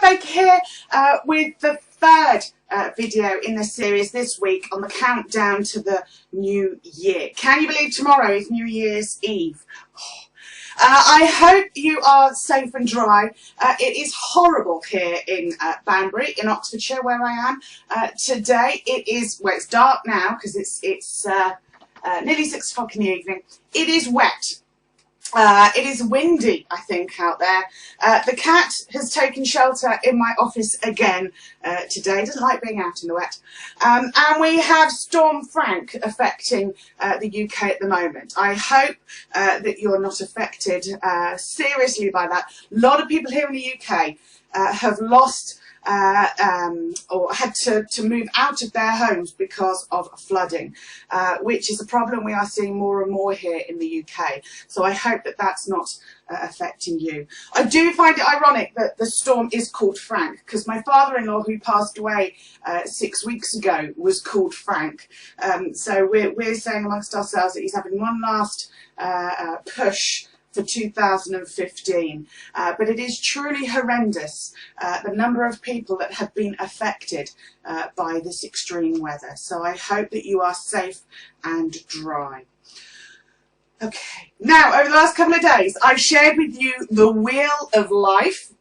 Baker here with the third video in the series this week on the countdown to the new year. Can you believe tomorrow is New Year's Eve? I hope you are safe and dry. It is horrible here in Banbury, in Oxfordshire, where I am today. It is, well, it's dark now because it's nearly 6 o'clock in the evening. It is wet. It is windy, I think, out there. The cat has taken shelter in my office again today. Doesn't like being out in the wet. And we have Storm Frank affecting the UK at the moment. I hope that you're not affected seriously by that. A lot of people here in the UK have lost or had to move out of their homes because of flooding, which is a problem we are seeing more and more here in the UK. So I hope that that's not affecting you. I do find it ironic that the storm is called Frank, because my father-in-law, who passed away 6 weeks ago, was called Frank. So we're saying amongst ourselves that he's having one last push for 2015, but it is truly horrendous, the number of people that have been affected by this extreme weather. So I hope that you are safe and dry. Okay, now over the last couple of days I've shared with you the Wheel of Life,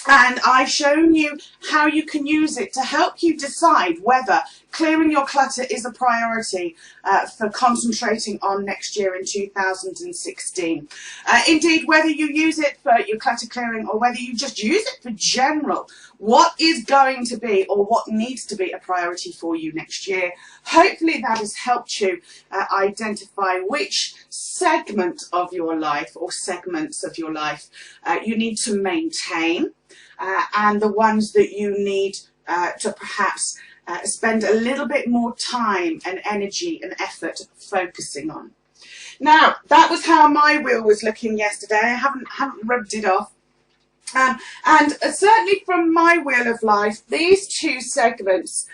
and I've shown you how you can use it to help you decide whether clearing your clutter is a priority for concentrating on next year in 2016. Indeed, whether you use it for your clutter clearing or whether you just use it for general, what is going to be or what needs to be a priority for you next year. Hopefully that has helped you identify which segment of your life or segments of your life you need to maintain, and the ones that you need to perhaps spend a little bit more time and energy and effort focusing on. Now, that was how my wheel was looking yesterday. I haven't rubbed it off. And certainly from my Wheel of Life, these two segments,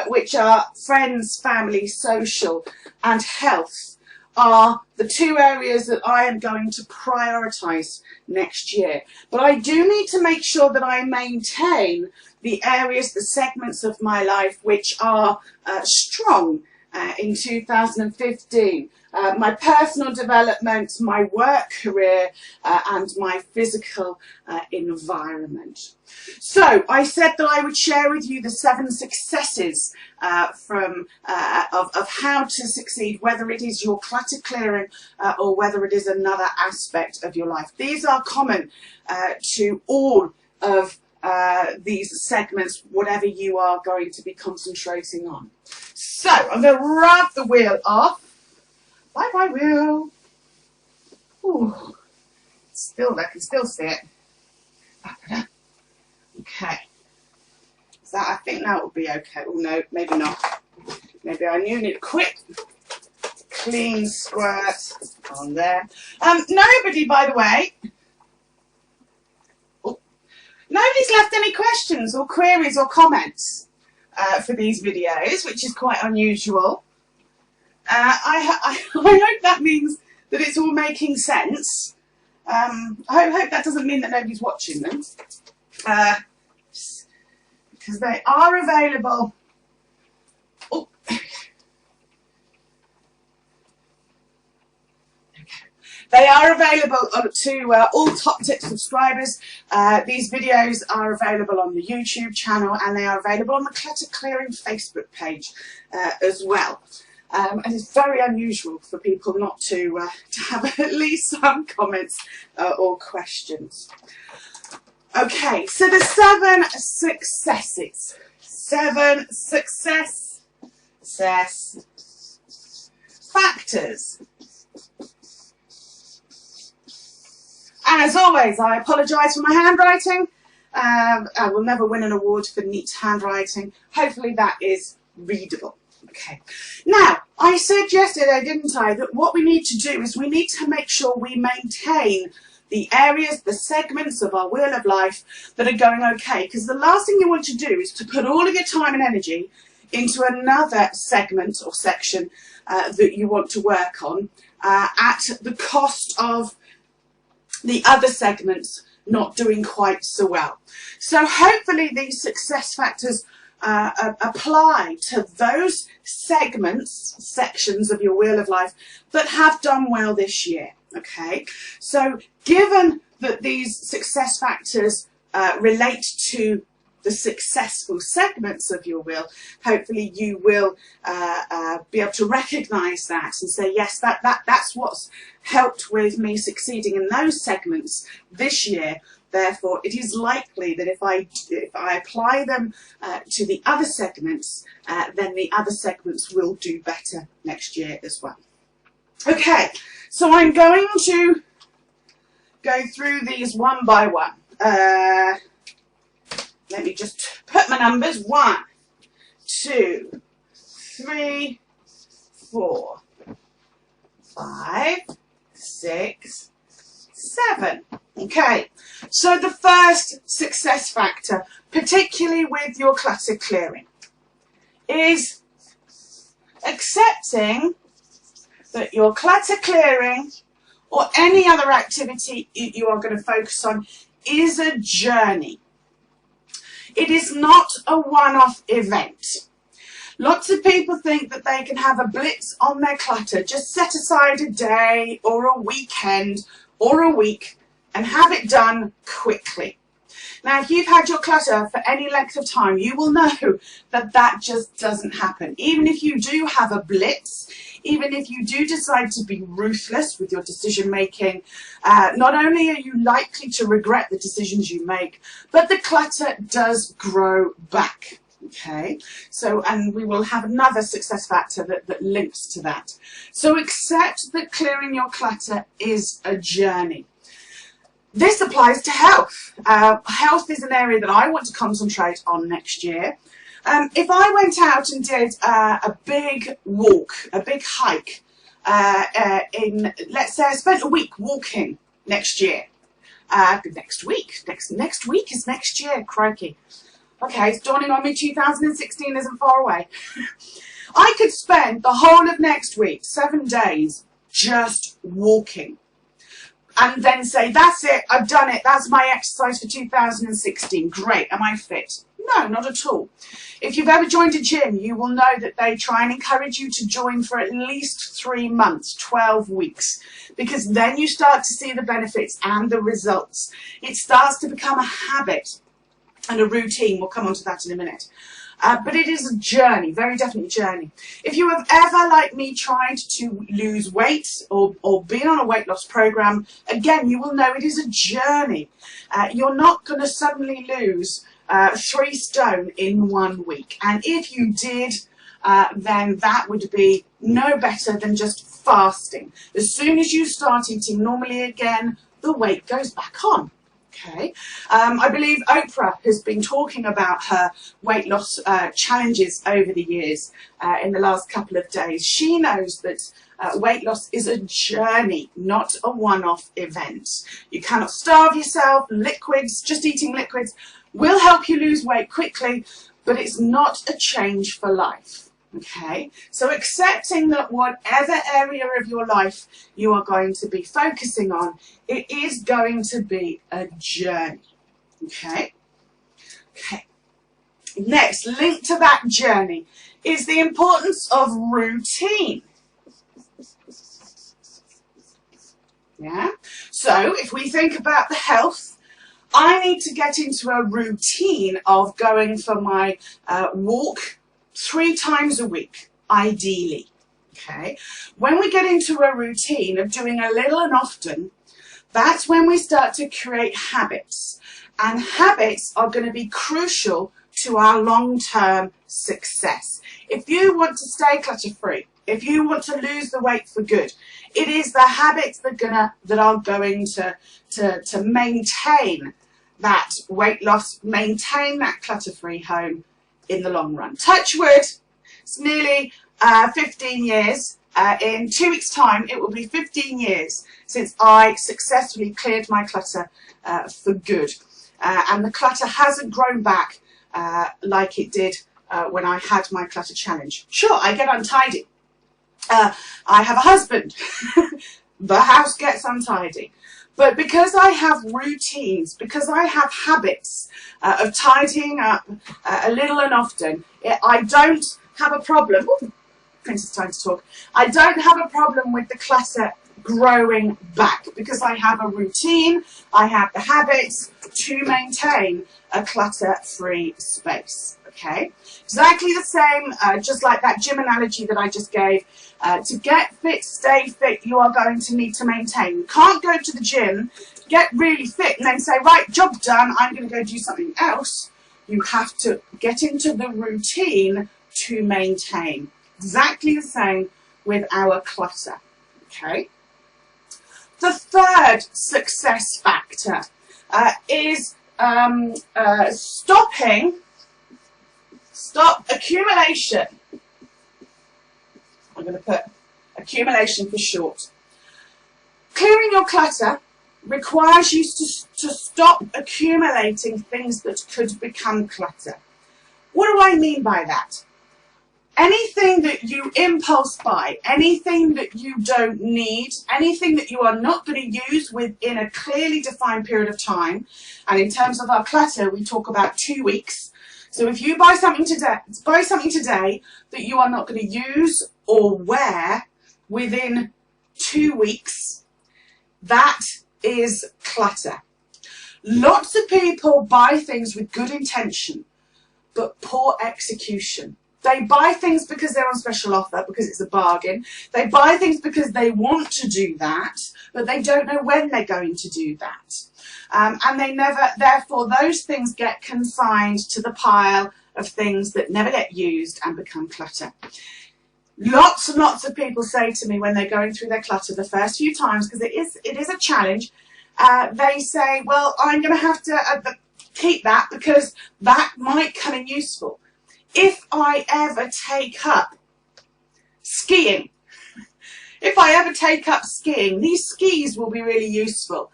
which are friends, family, social and health, are the two areas that I am going to prioritise next year. But I do need to make sure that I maintain the areas, the segments of my life which are strong in 2015. My personal development, my work career and my physical environment. So I said that I would share with you the 7 successes of how to succeed, whether it is your clutter clearing or whether it is another aspect of your life. These are common to all of these segments, whatever you are going to be concentrating on. So I'm going to rub the wheel off. Bye bye wheel. Ooh, still, I can still see it. Okay. So I think that will be okay. Oh no, maybe not. Maybe I need a quick clean squirt on there. Nobody, by the way, nobody's left any questions or queries or comments for these videos, which is quite unusual. I hope that means that it's all making sense. I hope that doesn't mean that nobody's watching them, because they are available. Oh. They are available to all Top Tip subscribers. These videos are available on the YouTube channel, and they are available on the Clutter Clearing Facebook page as well. And it's very unusual for people not to have at least some comments or questions. Okay, so the 7 successes. 7 success factors. And as always, I apologise for my handwriting. I will never win an award for neat handwriting. Hopefully that is readable. Okay. Now, I said yesterday, didn't I, that what we need to do is we need to make sure we maintain the areas, the segments of our Wheel of Life that are going okay. Because the last thing you want to do is to put all of your time and energy into another segment or section that you want to work on at the cost of the other segments not doing quite so well. So hopefully these success factors apply to those sections of your wheel of life that have done well this year. Okay, so given that these success factors relate to the successful segments of your wheel, hopefully you will be able to recognize that and say, yes, that's what's helped with me succeeding in those segments this year. Therefore, it is likely that if I apply them to the other segments, then the other segments will do better next year as well. Okay, so I'm going to go through these one by one. Let me just put my numbers. 1, 2, 3, 4, 5, 6, 7. Okay, so the first success factor, particularly with your clutter clearing, is accepting that your clutter clearing or any other activity you are going to focus on is a journey. It is not a one-off event. Lots of people think that they can have a blitz on their clutter, just set aside a day or a weekend or a week and have it done quickly. Now, if you've had your clutter for any length of time, you will know that that just doesn't happen. Even if you do have a blitz, even if you do decide to be ruthless with your decision making, not only are you likely to regret the decisions you make, but the clutter does grow back. Okay, so, and we will have another success factor that links to that. So accept that clearing your clutter is a journey. This applies to health. Health is an area that I want to concentrate on next year. If I went out and did a big walk, a big hike, let's say I spent a week walking next year. Next week is next year, crikey. Okay, it's dawning on me 2016 isn't far away. I could spend the whole of next week, 7 days, just walking. And then say, that's it, I've done it, that's my exercise for 2016. Great, am I fit? No, not at all. If you've ever joined a gym, you will know that they try and encourage you to join for at least 3 months, 12 weeks, because then you start to see the benefits and the results. It starts to become a habit and a routine. We'll come on to that in a minute. But it is a journey, very definite journey. If you have ever, like me, tried to lose weight or been on a weight loss program, again, you will know it is a journey. You're not going to suddenly lose 3 stone in 1 week. And if you did, then that would be no better than just fasting. As soon as you start eating normally again, the weight goes back on. Okay, I believe Oprah has been talking about her weight loss challenges over the years in the last couple of days. She knows that weight loss is a journey, not a one-off event. You cannot starve yourself. Liquids, just eating liquids, will help you lose weight quickly, but it's not a change for life. Okay, so accepting that whatever area of your life you are going to be focusing on, it is going to be a journey. Okay, next, linked to that journey is the importance of routine. Yeah, so if we think about the health, I need to get into a routine of going for my walk 3 times a week, ideally. Okay, when we get into a routine of doing a little and often, that's when we start to create habits, and habits are going to be crucial to our long-term success. If you want to stay clutter-free, if you want to lose the weight for good, it is the habits that are going to maintain that weight loss, maintain that clutter-free home in the long run. Touch wood, it's nearly 15 years. In 2 weeks' time, it will be 15 years since I successfully cleared my clutter for good. And the clutter hasn't grown back like it did when I had my clutter challenge. Sure, I get untidy. I have a husband. The house gets untidy. But because I have routines, because I have habits of tidying up a little and often, I don't have a problem. Ooh, Princess time to talk. I don't have a problem with the clutter growing back because I have a routine, I have the habits to maintain a clutter-free space. Okay, exactly the same, just like that gym analogy that I just gave. To get fit, stay fit, you are going to need to maintain. You can't go to the gym, get really fit, and then say, right, job done, I'm going to go do something else. You have to get into the routine to maintain. Exactly the same with our clutter. Okay. The third success factor is stop accumulation. I'm going to put accumulation for short. Clearing your clutter requires you to stop accumulating things that could become clutter. What do I mean by that? Anything that you impulse buy, anything that you don't need, anything that you are not going to use within a clearly defined period of time, and in terms of our clutter, we talk about 2 weeks. So if you buy something today that you are not going to use or wear within 2 weeks, that is clutter. Lots of people buy things with good intention, but poor execution. They buy things because they're on special offer, because it's a bargain. They buy things because they want to do that, but they don't know when they're going to do that. And they never, therefore, those things get consigned to the pile of things that never get used and become clutter. Lots and lots of people say to me when they're going through their clutter the first few times, because it is a challenge, they say, well, I'm going to have to keep that because that might come in useful. If I ever take up skiing, these skis will be really useful.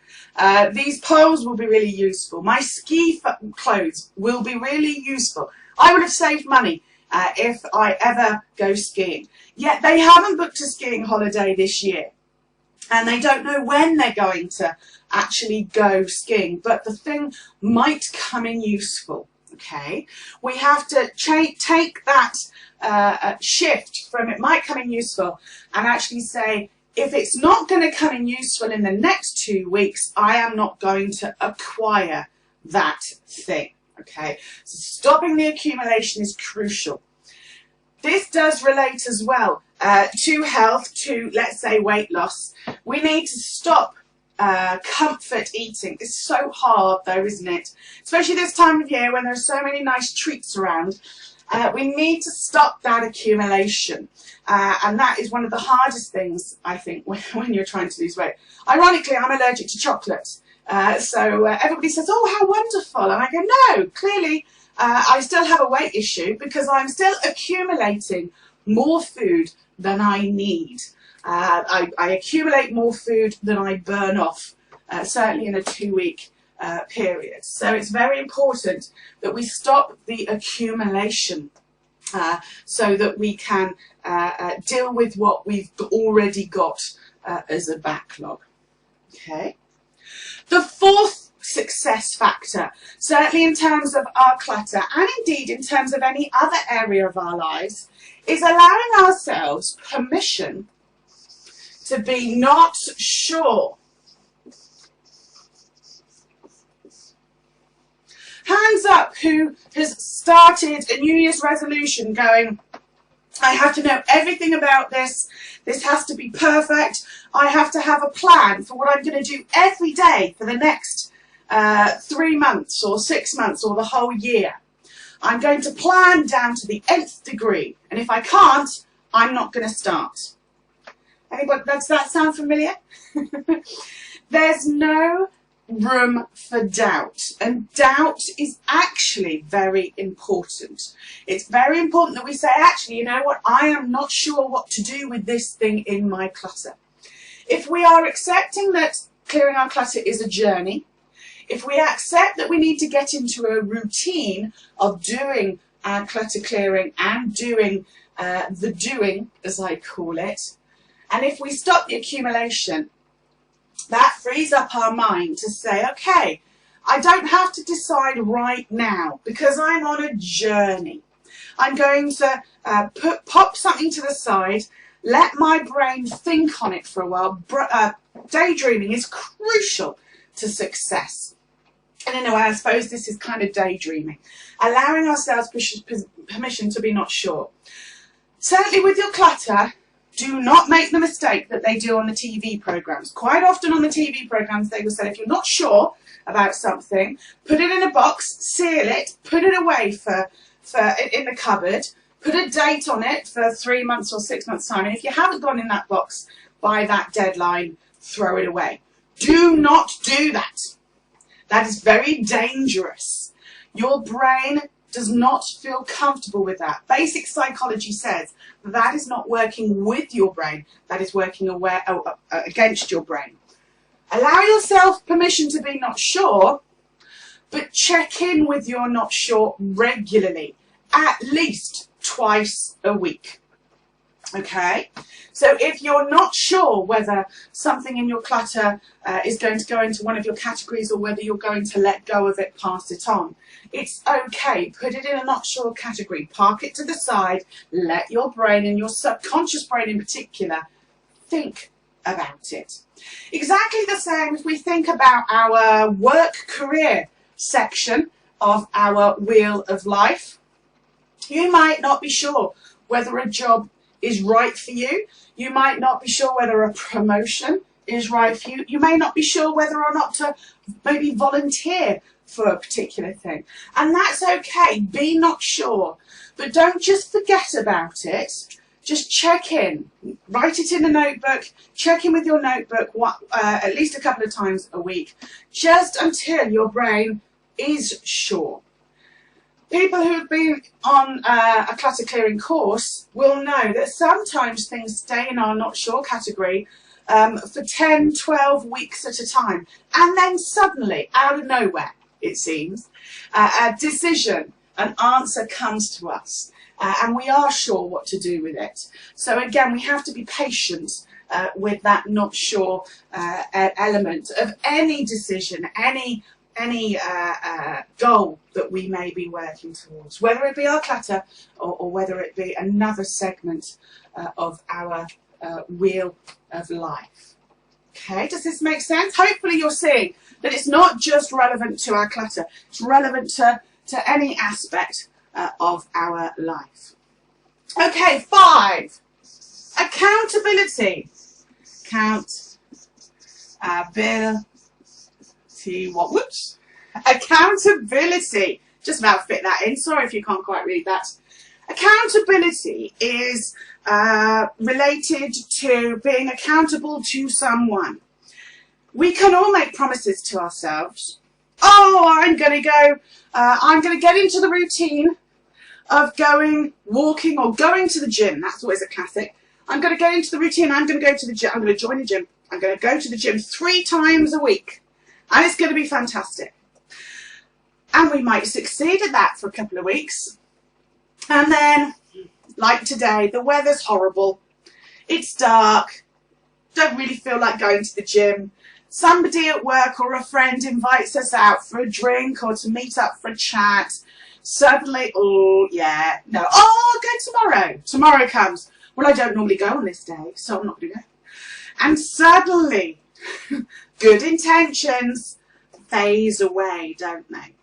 These poles will be really useful. My ski clothes will be really useful. I would have saved money if I ever go skiing. Yet they haven't booked a skiing holiday this year. And they don't know when they're going to actually go skiing. But the thing might come in useful. Okay, we have to take that shift from it might come in useful and actually say, if it's not going to come in useful in the next 2 weeks, I am not going to acquire that thing. Okay, so stopping the accumulation is crucial. This does relate as well to health, to, let's say, weight loss. We need to stop comfort eating. It's so hard though, isn't it? Especially this time of year when there's so many nice treats around. We need to stop that accumulation. And that is one of the hardest things, I think, when you're trying to lose weight. Ironically, I'm allergic to chocolate. So everybody says, oh, how wonderful. And I go, no, clearly I still have a weight issue because I'm still accumulating more food than I need. I accumulate more food than I burn off, certainly in a 2-week period. So it's very important that we stop the accumulation so that we can deal with what we've already got as a backlog. Okay. The fourth success factor, certainly in terms of our clutter and indeed in terms of any other area of our lives, is allowing ourselves permission to be not sure. Hands up who has started a New Year's resolution going, I have to know everything about this. This has to be perfect. I have to have a plan for what I'm going to do every day for the next 3 months or 6 months or the whole year. I'm going to plan down to the nth degree. And if I can't, I'm not going to start. Anybody, does that sound familiar? There's no room for doubt, and doubt is actually very important. It's very important that we say, actually, you know what, I am not sure what to do with this thing in my clutter. If we are accepting that clearing our clutter is a journey, if we accept that we need to get into a routine of doing our clutter clearing and doing the doing, as I call it, and if we stop the accumulation, that frees up our mind to say, okay, I don't have to decide right now because I'm on a journey. I'm going to pop something to the side, let my brain think on it for a while. Daydreaming is crucial to success. And in a way, I suppose this is kind of daydreaming, allowing ourselves permission to be not sure. Certainly with your clutter, do not make the mistake that they do on the TV programs. Quite often on the TV programs, they will say, if you're not sure about something, put it in a box, seal it, put it away in the cupboard, put a date on it for 3 months or 6 months' time. And if you haven't gone in that box by that deadline, throw it away. Do not do that. That is very dangerous. Your brain does not feel comfortable with that. Basic psychology says that is not working with your brain, that is working against your brain. Allow yourself permission to be not sure, but check in with your not sure regularly, at least twice a week. Okay, so if you're not sure whether something in your clutter is going to go into one of your categories or whether you're going to let go of it, pass it on, it's okay. Put it in a not sure category, park it to the side, let your brain, and your subconscious brain in particular, think about it. Exactly the same if we think about our work career section of our wheel of life. You might not be sure whether a job is right for you. You might not be sure whether a promotion is right for you. You may not be sure whether or not to maybe volunteer for a particular thing. And that's okay. Be not sure. But don't just forget about it. Just check in. Write it in a notebook. Check in with your notebook at least a couple of times a week, just until your brain is sure. People who have been on a clutter clearing course will know that sometimes things stay in our not sure category for 10, 12 weeks at a time. And then suddenly, out of nowhere, it seems, a decision, an answer comes to us. And we are sure what to do with it. So again, we have to be patient with that not sure element of any decision, any goal that we may be working towards, whether it be our clutter or whether it be another segment of our wheel of life. Okay, does this make sense? Hopefully you're seeing that it's not just relevant to our clutter, it's relevant to any aspect of our life. Okay, 5, accountability. Accountability. Just about fit that in. Sorry if you can't quite read that. Accountability is related to being accountable to someone. We can all make promises to ourselves. Oh, I'm going to get into the routine of walking or going to the gym. That's always a classic. I'm going to get into the routine. I'm going to go to the gym. I'm going to join the gym. I'm going to go to the gym 3 times a week. And it's going to be fantastic. And we might succeed at that for a couple of weeks. And then, like today, the weather's horrible. It's dark. Don't really feel like going to the gym. Somebody at work or a friend invites us out for a drink or to meet up for a chat. Suddenly, oh, yeah, no. Oh, I'll go tomorrow. Tomorrow comes. Well, I don't normally go on this day, so I'm not going to go. And suddenly, good intentions phase away, don't they?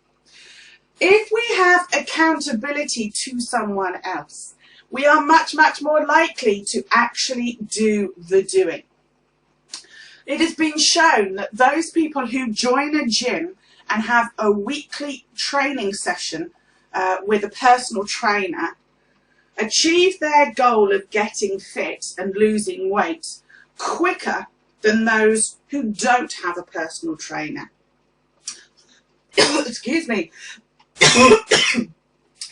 If we have accountability to someone else, we are much, much more likely to actually do the doing. It has been shown that those people who join a gym and have a weekly training session with a personal trainer achieve their goal of getting fit and losing weight quicker than those who don't have a personal trainer. Excuse me.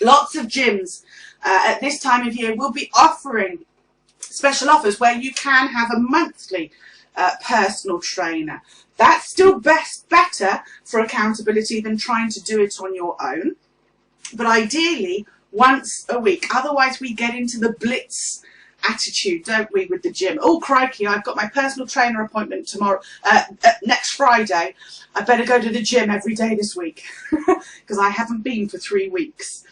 Lots of gyms at this time of year will be offering special offers where you can have a monthly personal trainer. That's still better for accountability than trying to do it on your own, but ideally once a week. Otherwise we get into the blitz attitude, don't we, with the gym? Oh, crikey, I've got my personal trainer appointment tomorrow, next Friday. I better go to the gym every day this week because I haven't been for 3 weeks.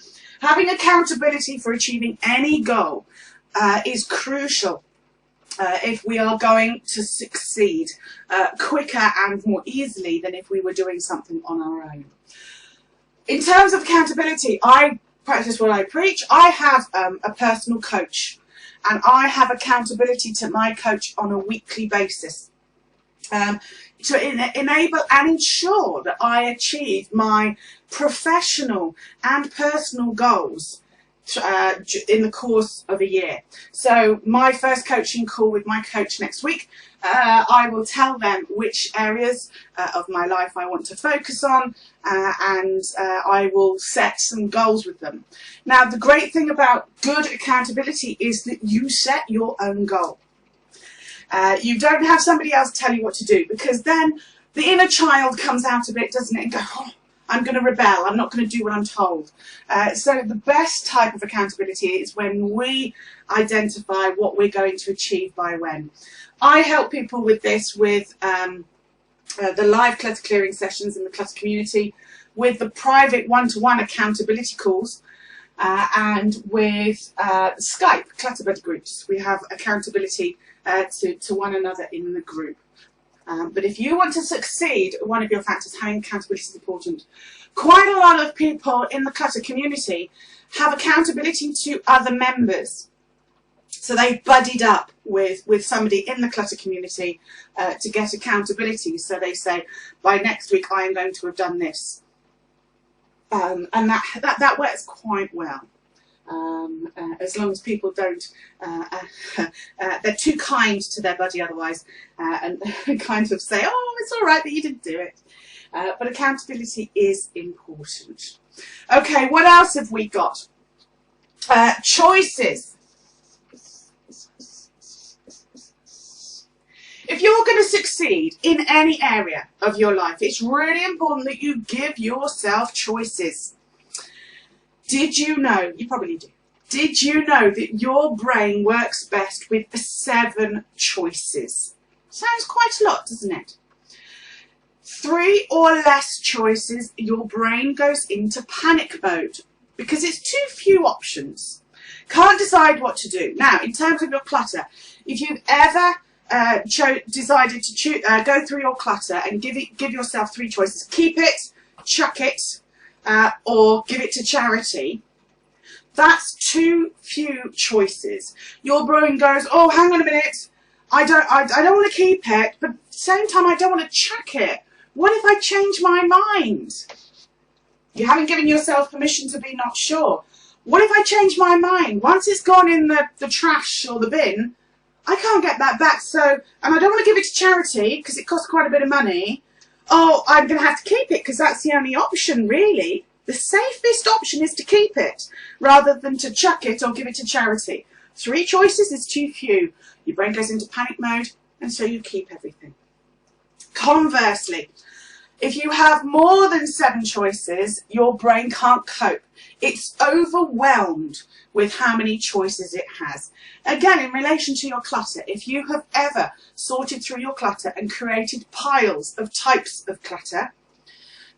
Having accountability for achieving any goal is crucial if we are going to succeed quicker and more easily than if we were doing something on our own. In terms of accountability, I practice what I preach. I have a personal coach, and I have accountability to my coach on a weekly basis to enable and ensure that I achieve my professional and personal goals in the course of a year. So my first coaching call with my coach next week, I will tell them which areas of my life I want to focus on, and I will set some goals with them. Now, the great thing about good accountability is that you set your own goal. You don't have somebody else tell you what to do, because then the inner child comes out a bit, doesn't it, and go, oh, I'm going to rebel, I'm not going to do what I'm told. So the best type of accountability is when we identify what we're going to achieve by when. I help people with this with the live clutter clearing sessions in the clutter community, with the private one-to-one accountability calls, and with Skype clutter buddy groups. We have accountability to one another in the group. But if you want to succeed, one of your factors, having accountability is important. Quite a lot of people in the clutter community have accountability to other members. So they've buddied up with somebody in the clutter community to get accountability. So they say, by next week I am going to have done this. And that works quite well. As long as people don't, they're too kind to their buddy otherwise, and kind of say, oh, it's all right that you didn't do it. But accountability is important. Okay, what else have we got? Choices. If you're going to succeed in any area of your life, it's really important that you give yourself choices. Did you know, you probably do, did you know that your brain works best with 7 choices? Sounds quite a lot, doesn't it? 3 or less choices, your brain goes into panic mode because it's too few options. Can't decide what to do. Now, in terms of your clutter, if you've ever decided to go through your clutter and give yourself 3 choices, keep it, chuck it, or give it to charity, that's too few choices. Your brain goes, oh, hang on a minute, I don't want to keep it, but at the same time I don't want to chuck it. What if I change my mind? You haven't given yourself permission to be not sure. What if I change my mind? Once it's gone in the trash or the bin, I can't get that back, and I don't want to give it to charity because it costs quite a bit of money. Oh, I'm going to have to keep it because that's the only option, really. The safest option is to keep it rather than to chuck it or give it to charity. 3 choices is too few. Your brain goes into panic mode, and so you keep everything. Conversely, if you have more than 7 choices, your brain can't cope. It's overwhelmed with how many choices it has. Again, in relation to your clutter, if you have ever sorted through your clutter and created piles of types of clutter,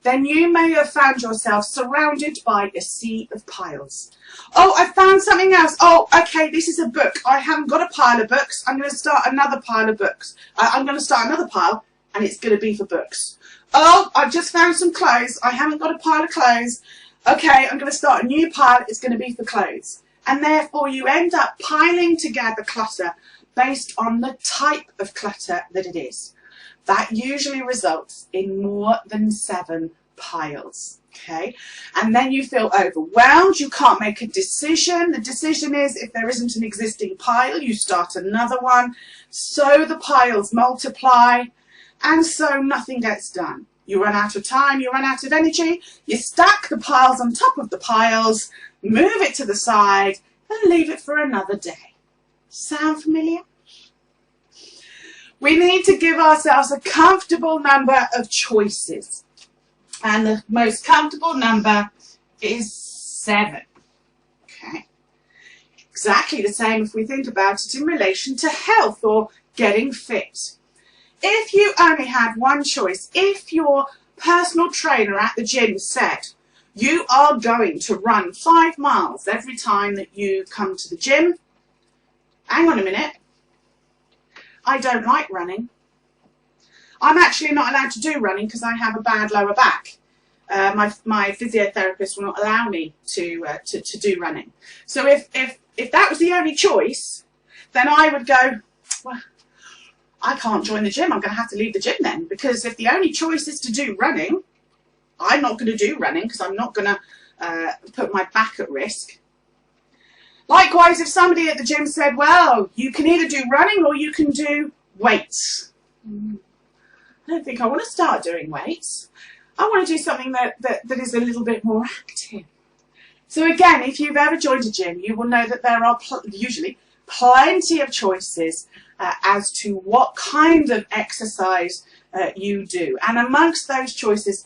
then you may have found yourself surrounded by a sea of piles. Oh, I found something else. Oh, okay, this is a book. I haven't got a pile of books. I'm going to start another pile of books. I'm going to start another pile, and it's going to be for books. Oh, I've just found some clothes. I haven't got a pile of clothes. Okay, I'm going to start a new pile. It's going to be for clothes. And therefore, you end up piling together clutter based on the type of clutter that it is. That usually results in more than 7 piles. Okay, and then you feel overwhelmed. You can't make a decision. The decision is, if there isn't an existing pile, you start another one. So the piles multiply, and so nothing gets done. You run out of time, you run out of energy, you stack the piles on top of the piles, move it to the side, and leave it for another day. Sound familiar? We need to give ourselves a comfortable number of choices. And the most comfortable number is 7. Okay. Exactly the same if we think about it in relation to health or getting fit. If you only had one choice, if your personal trainer at the gym said you are going to run 5 miles every time that you come to the gym, hang on a minute, I don't like running. I'm actually not allowed to do running because I have a bad lower back. My physiotherapist will not allow me to do running. So if that was the only choice, then I would go, well, I can't join the gym. I'm going to have to leave the gym then, because if the only choice is to do running, I'm not going to do running because I'm not going to put my back at risk. Likewise, if somebody at the gym said, well, you can either do running or you can do weights. I don't think I want to start doing weights. I want to do something that is a little bit more active. So again, if you've ever joined a gym, you will know that there are usually plenty of choices as to what kind of exercise you do. And amongst those choices,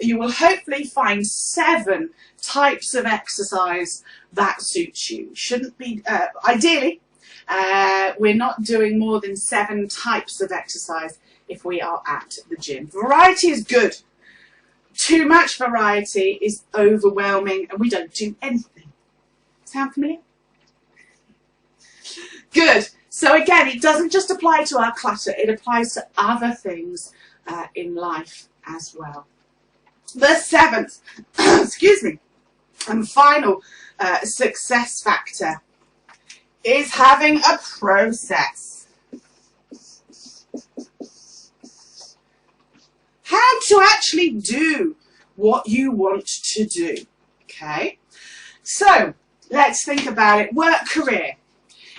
you will hopefully find 7 types of exercise that suits you. Shouldn't be, ideally, we're not doing more than 7 types of exercise if we are at the gym. Variety is good. Too much variety is overwhelming and we don't do anything. Sound familiar? Good. So again, it doesn't just apply to our clutter, it applies to other things in life as well. The 7th, excuse me, and final success factor is having a process. How to actually do what you want to do. Okay, so let's think about it. Work career.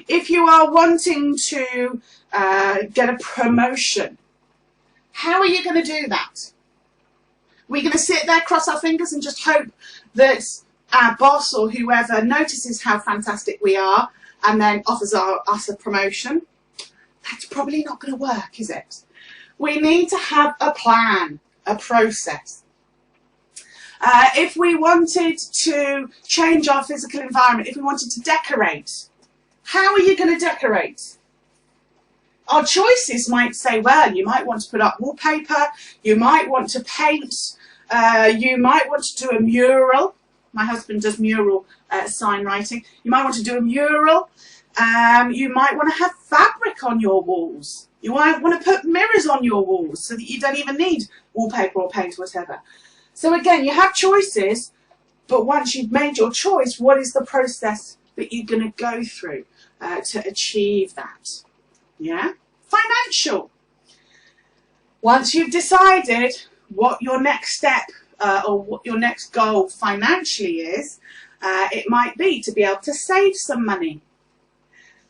If you are wanting to get a promotion, how are you going to do that? We're going to sit there, cross our fingers and just hope that our boss or whoever notices how fantastic we are and then offers us a promotion. That's probably not going to work, is it? We need to have a plan, a process. If we wanted to change our physical environment, if we wanted to decorate, how are you going to decorate? Our choices might say, well, you might want to put up wallpaper, you might want to paint, you might want to do a mural. My husband does mural sign writing. You might want to do a mural. You might want to have fabric on your walls. You might want to put mirrors on your walls so that you don't even need wallpaper or paint or whatever. So again, you have choices, but once you've made your choice, what is the process that you're going to go through to achieve that? Yeah? Financial. Once you've decided what your next step or what your next goal financially is, it might be to be able to save some money.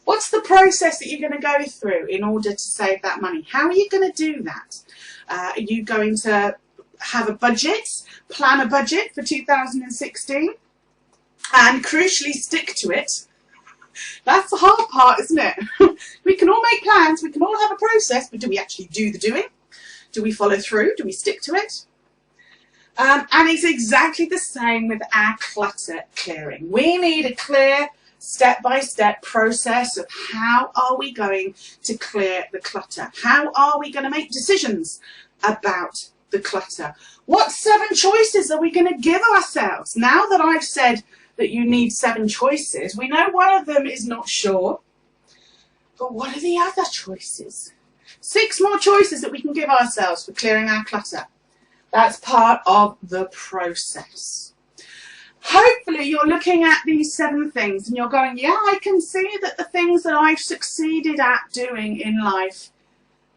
What's the process that you're going to go through in order to save that money? How are you going to do that? Are you going to have a budget, plan a budget for 2016, and crucially stick to it? That's the hard part, isn't it? We can all make plans, we can all have a process, but do we actually do the doing? Do we follow through? Do we stick to it? And it's exactly the same with our clutter clearing. We need a clear step-by-step process of how are we going to clear the clutter? How are we going to make decisions about the clutter? What 7 choices are we going to give ourselves? Now that I've said that you need 7 choices, we know one of them is not sure, but what are the other choices? 6 more choices that we can give ourselves for clearing our clutter. That's part of the process. Hopefully you're looking at these 7 things and you're going, yeah, I can see that the things that I've succeeded at doing in life,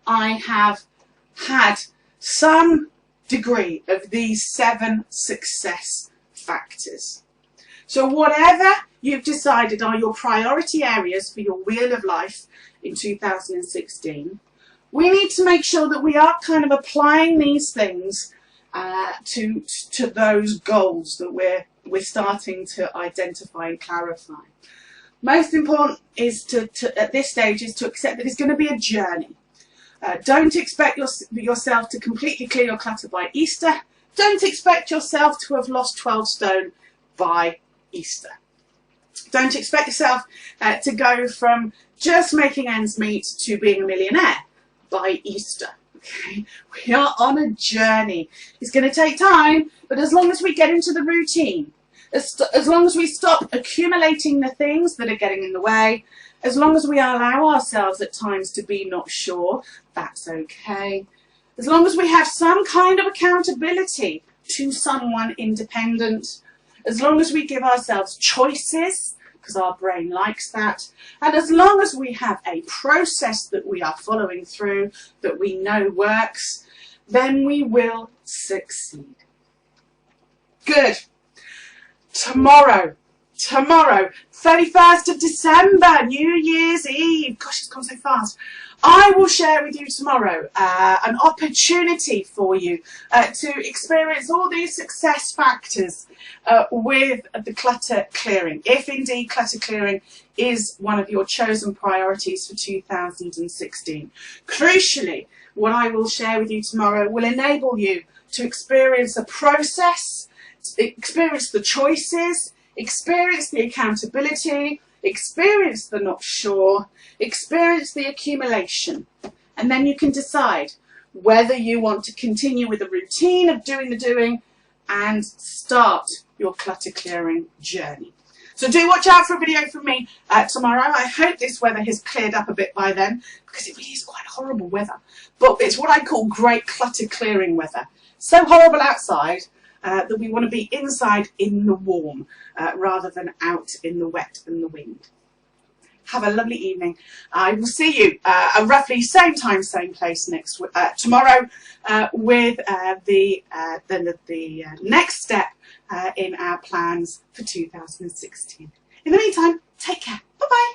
I have had some degree of these 7 success factors. So whatever you've decided are your priority areas for your wheel of life in 2016, we need to make sure that we are kind of applying these things to those goals that we're starting to identify and clarify. Most important is at this stage is to accept that it's going to be a journey. Don't expect yourself to completely clear your clutter by Easter. Don't expect yourself to have lost 12 stone by Easter. Don't expect yourself to go from just making ends meet to being a millionaire by Easter. Okay? We are on a journey. It's going to take time, but as long as we get into the routine, as long as we stop accumulating the things that are getting in the way, as long as we allow ourselves at times to be not sure, that's okay. As long as we have some kind of accountability to someone independent, as long as we give ourselves choices, because our brain likes that, and as long as we have a process that we are following through, that we know works, then we will succeed. Good. Tomorrow, 31st of December, New Year's Eve. Gosh, it's gone so fast. I will share with you tomorrow an opportunity for you to experience all these success factors with the clutter clearing, if indeed clutter clearing is one of your chosen priorities for 2016. Crucially, what I will share with you tomorrow will enable you to experience a process, experience the choices, experience the accountability, experience the not sure, experience the accumulation, and then you can decide whether you want to continue with the routine of doing the doing and start your clutter clearing journey. So do watch out for a video from me tomorrow. I hope this weather has cleared up a bit by then, because it really is quite horrible weather, but it's what I call great clutter clearing weather. So horrible outside that we want to be inside in the warm rather than out in the wet and the wind. Have a lovely evening. I will see you roughly same time, same place tomorrow with the next step in our plans for 2016. In the meantime, take care. Bye bye.